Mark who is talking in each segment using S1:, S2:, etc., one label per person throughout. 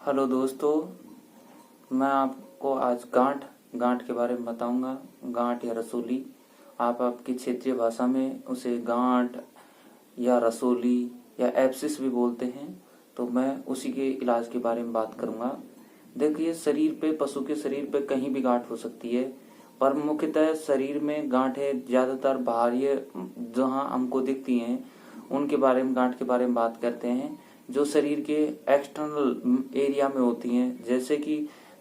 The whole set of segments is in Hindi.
S1: हेलो दोस्तों, मैं आपको आज गांठ के बारे में बताऊंगा। गांठ या रसोली, आप आपकी क्षेत्रीय भाषा में उसे गांठ या रसोली या एब्सिस भी बोलते हैं। तो मैं उसी के इलाज के बारे में बात करूंगा। देखिए, शरीर पे, पशु के शरीर पे कहीं भी गांठ हो सकती है, पर मुख्यतः शरीर में गांठें ज्यादातर बाहरी जहां हमको दिखती हैं उनके बारे में, गांठ के बारे में बात करते हैं, जो शरीर के एक्सटर्नल एरिया में होती हैं। जैसे कि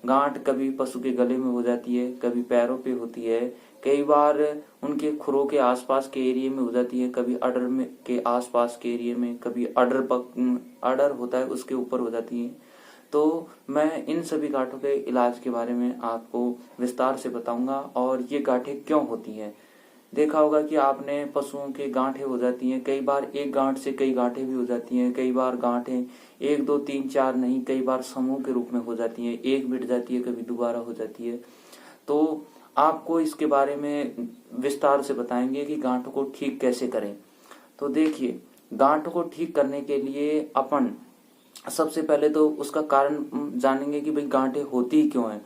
S1: गांठ कभी पशु के गले में हो जाती है, कभी पैरों पे होती है, कई बार उनके खुरों के आसपास के एरिया में हो जाती है, कभी अडर में के आसपास के एरिया में, कभी अडर होता है उसके ऊपर हो जाती है। तो मैं इन सभी गांठों के इलाज के बारे में आपको विस्तार से बताऊंगा और ये गांठें क्यों होती हैं। देखा होगा कि आपने पशुओं के गांठें हो जाती हैं, कई बार एक गांठ से कई गांठें भी हो जाती हैं, कई बार गांठें 1 2 3 4 नहीं, कई बार समूह के रूप में हो जाती हैं, एक मिट जाती है, कभी दोबारा हो जाती है। तो आपको इसके बारे में विस्तार से बताएंगे कि गांठों को ठीक कैसे करें। तो देखिए, गांठों को ठीक करने के लिए अपन सबसे पहले तो उसका कारण जानेंगे कि भाई गांठें होती क्यों है।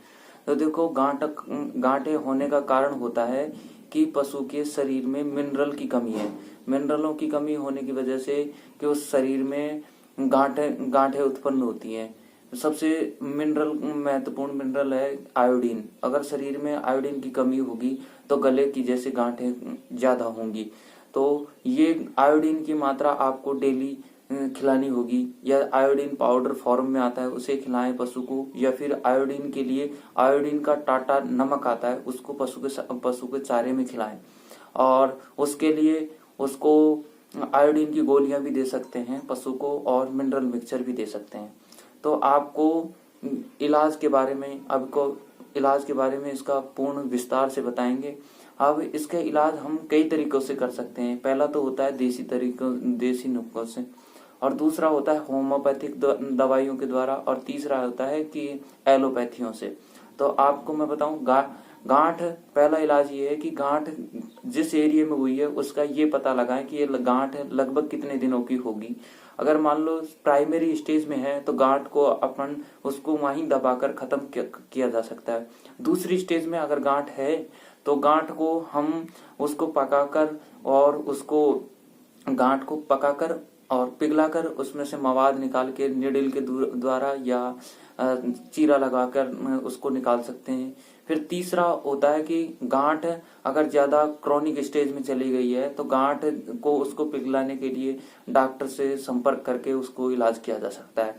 S1: तो देखो, गांठें होने का कारण होता है कि पशु के शरीर में मिनरल की कमी है। मिनरलों की कमी होने की वजह से कि उस शरीर में गांठें उत्पन्न होती हैं। सबसे महत्वपूर्ण मिनरल है आयोडीन। अगर शरीर में आयोडीन की कमी होगी तो गले की जैसे गांठें ज्यादा होंगी। तो ये आयोडीन की मात्रा आपको डेली खिलानी होगी, या आयोडीन पाउडर फॉर्म में आता है उसे खिलाएं पशु को, या फिर आयोडीन के लिए आयोडीन का टाटा नमक आता है उसको पशु के चारे में खिलाएं। और उसके लिए उसको आयोडीन की गोलियां भी दे सकते हैं पशु को, और मिनरल मिक्सचर भी दे सकते हैं। तो आपको इलाज के बारे में इसका पूर्ण विस्तार से बताएंगे। अब इसका इलाज हम कई तरीकों से कर सकते हैं। पहला तो होता है देसी नुस्खों से, और दूसरा होता है होम्योपैथिक दवाइयों के द्वारा, और तीसरा होता है कि एलोपैथियों से। तो आपको मैं बताऊं, गांठ, पहला इलाज ये है कि गांठ जिस एरिया में हुई है उसका ये पता लगाएं कि ये गांठ लगभग कितने दिनों की होगी। अगर मान लो प्राइमरी स्टेज में है तो गांठ को अपन उसको वहीं दबाकर खत्म किया जा सकता है। दूसरी स्टेज में अगर गांठ है तो गांठ को हम उसको पकाकर, और उसको गांठ को पकाकर और पिघलाकर उसमें से मवाद निकाल के नीडल के द्वारा या चीरा लगाकर उसको निकाल सकते हैं। फिर तीसरा होता है कि गांठ अगर ज्यादा क्रॉनिक स्टेज में चली गई है तो गांठ को उसको पिघलाने के लिए डॉक्टर से संपर्क करके उसको इलाज किया जा सकता है।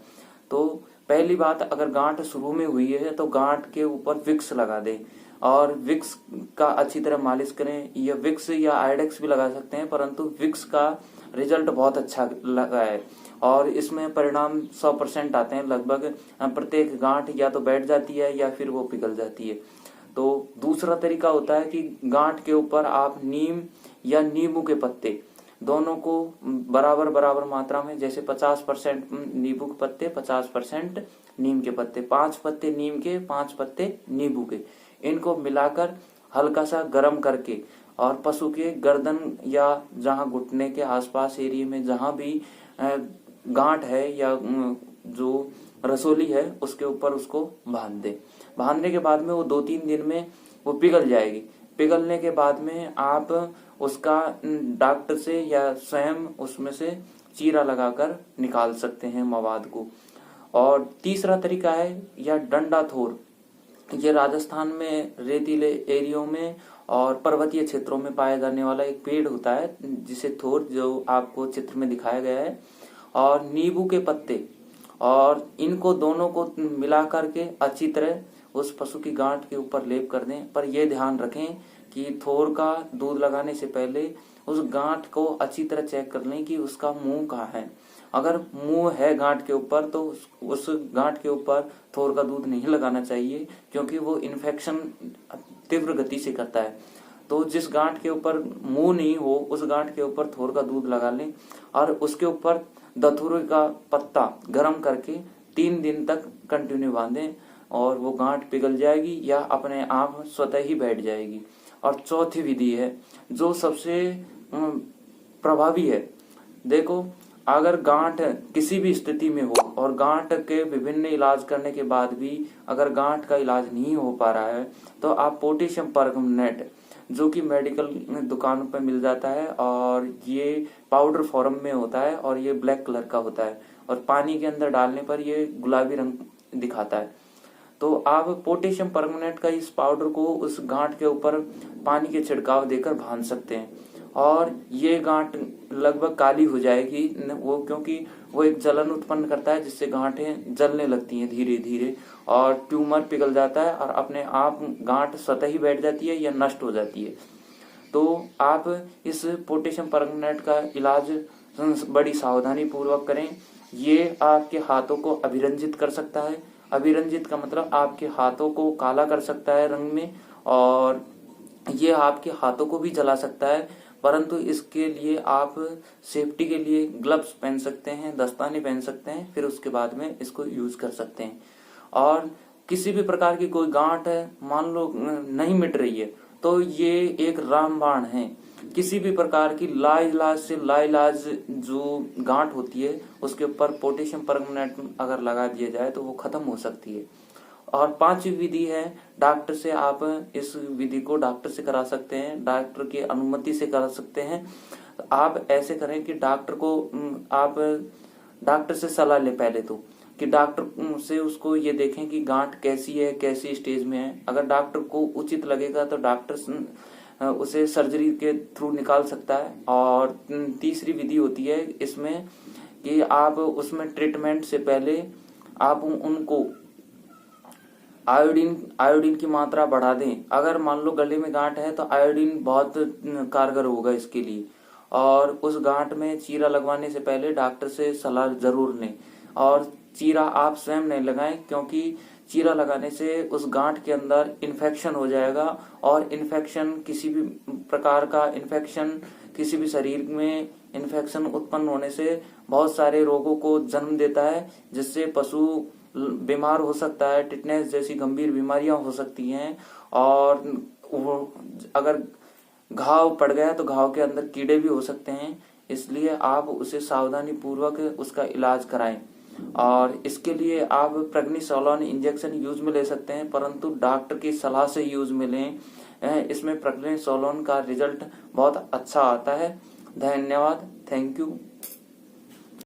S1: तो पहली बात, अगर गांठ शुरू में हुई है तो गांठ के ऊपर विक्स लगा दें, और विक्स का अच्छी तरह मालिश करें। या विक्स या आयोडेक्स भी लगा सकते हैं, परंतु विक्स का रिजल्ट बहुत अच्छा लगा है और इसमें परिणाम 100% आते हैं। लगभग प्रत्येक गांठ या तो बैठ जाती है या फिर वो पिघल जाती है। तो दूसरा तरीका होता है कि गांठ के ऊपर आप नीम या नींबू के पत्ते दोनों को बराबर बराबर मात्रा में, जैसे 50% नींबू के पत्ते, 50% नीम के पत्ते, 5 पत्ते नीम के, 5 पत्ते नींबू के, इनको मिलाकर हल्का सा गर्म करके, और पशु के गर्दन या जहां घुटने के आसपास एरिया में जहां भी गांठ है या जो रसोली है उसके ऊपर उसको बांध दे। बांधने के बाद में वो 2-3 दिन में वो पिघल जाएगी। पिघलने के बाद में आप उसका डॉक्टर से या स्वयं उसमें से चीरा लगाकर निकाल सकते हैं मवाद को। और तीसरा तरीका है या डंडा थोर। ये राजस्थान में रेतीले एरियो में और पर्वतीय क्षेत्रों में पाया जाने वाला एक पेड़ होता है जिसे थोर, जो आपको चित्र में दिखाया गया है, और नींबू के पत्ते, और इनको दोनों को मिला करके अच्छी तरह उस पशु की गांठ के ऊपर लेप कर दें। पर यह ध्यान रखें कि थोर का दूध लगाने से पहले उस गांठ को अच्छी तरह चेक कर लें कि उसका मुंह कहाँ है। अगर मुंह है गांठ के ऊपर तो उस गांठ के ऊपर थोर का दूध नहीं लगाना चाहिए, क्योंकि वो इन्फेक्शन तीव्र गति से करता है। तो जिस गांठ के ऊपर मुंह नहीं हो उस गांठ के ऊपर थोर का दूध लगा लें, और उसके ऊपर धतूरे का पत्ता गर्म करके 3 दिन तक कंटिन्यू बांधें, और वो गांठ पिघल जाएगी या अपने आप स्वतः ही बैठ जाएगी। और चौथी विधि है जो सबसे प्रभावी है। देखो, अगर गांठ किसी भी स्थिति में हो और गांठ के विभिन्न इलाज करने के बाद भी अगर गांठ का इलाज नहीं हो पा रहा है तो आप पोटेशियम परमनेट, जो कि मेडिकल दुकानों पर मिल जाता है और ये पाउडर फॉर्म में होता है और ये ब्लैक कलर का होता है और पानी के अंदर डालने पर ये गुलाबी रंग दिखाता है। तो आप पोटेशियम परमनेट का इस पाउडर को उस गांठ के ऊपर पानी के छिड़काव देकर बांध सकते हैं और ये गांठ लगभग काली हो जाएगी वो, क्योंकि वो एक जलन उत्पन्न करता है जिससे गांठें जलने लगती हैं धीरे धीरे और ट्यूमर पिघल जाता है और अपने आप गांठ स्वतः ही बैठ जाती है या नष्ट हो जाती है। तो आप इस पोटेशियम परमनेट का इलाज बड़ी सावधानी पूर्वक करें। ये आपके हाथों को अभिरंजित कर सकता है। अभिरंजित का मतलब आपके हाथों को काला कर सकता है रंग में और ये आपके हाथों को भी जला सकता है, परंतु इसके लिए आप सेफ्टी के लिए ग्लव्स पहन सकते हैं, दस्ताने पहन सकते हैं, फिर उसके बाद में इसको यूज कर सकते हैं। और किसी भी प्रकार की कोई गांठ है मान लो नहीं मिट रही है तो ये एक रामबाण है। किसी भी प्रकार की लाइलाज से लाइलाज जो गांठ होती है उसके ऊपर पोटेशियम परमनेट अगर लगा दिया जाए तो वो खत्म हो सकती है। और 5वीं विधि है डॉक्टर से, आप इस विधि को डॉक्टर से करा सकते हैं, डॉक्टर की अनुमति से करा सकते हैं। आप ऐसे करें कि आप डॉक्टर से सलाह लें पहले तो, कि डॉक्टर से उसको ये देखें कि गांठ कैसी है, कैसी स्टेज में है। अगर डॉक्टर को उचित लगेगा तो डॉक्टर उसे सर्जरी के थ्रू निकाल सकता है। और तीसरी विधि होती है इसमें कि आप उसमें ट्रीटमेंट से पहले आप उनको आयोडीन की मात्रा बढ़ा दें। अगर मान लो गले में गांठ है तो आयोडीन बहुत कारगर होगा इसके लिए। और उस गांठ में चीरा लगवाने से पहले डॉक्टर से सलाह जरूर लें। और चीरा आप स्वयं नहीं लगाएं, क्योंकि चीरा लगाने से उस गांठ के अंदर इन्फेक्शन हो जाएगा और इन्फेक्शन किसी भी प्रकार का इन्फेक्शन किसी भी शरीर में इन्फेक्शन उत्पन्न होने से बहुत सारे रोगों को जन्म देता है, जिससे पशु बीमार हो सकता है। टिटनेस जैसी गंभीर बीमारियां हो सकती हैं और अगर घाव पड़ गया तो घाव के अंदर कीड़े भी हो सकते हैं। इसलिए आप उसे सावधानी पूर्वक उसका इलाज कराएं। और इसके लिए आप प्रेग्निसोलोन इंजेक्शन यूज में ले सकते हैं, परंतु डॉक्टर की सलाह से यूज में लें। इसमें प्रेग्निसोलोन का रिजल्ट बहुत अच्छा आता है। धन्यवाद। Thank you.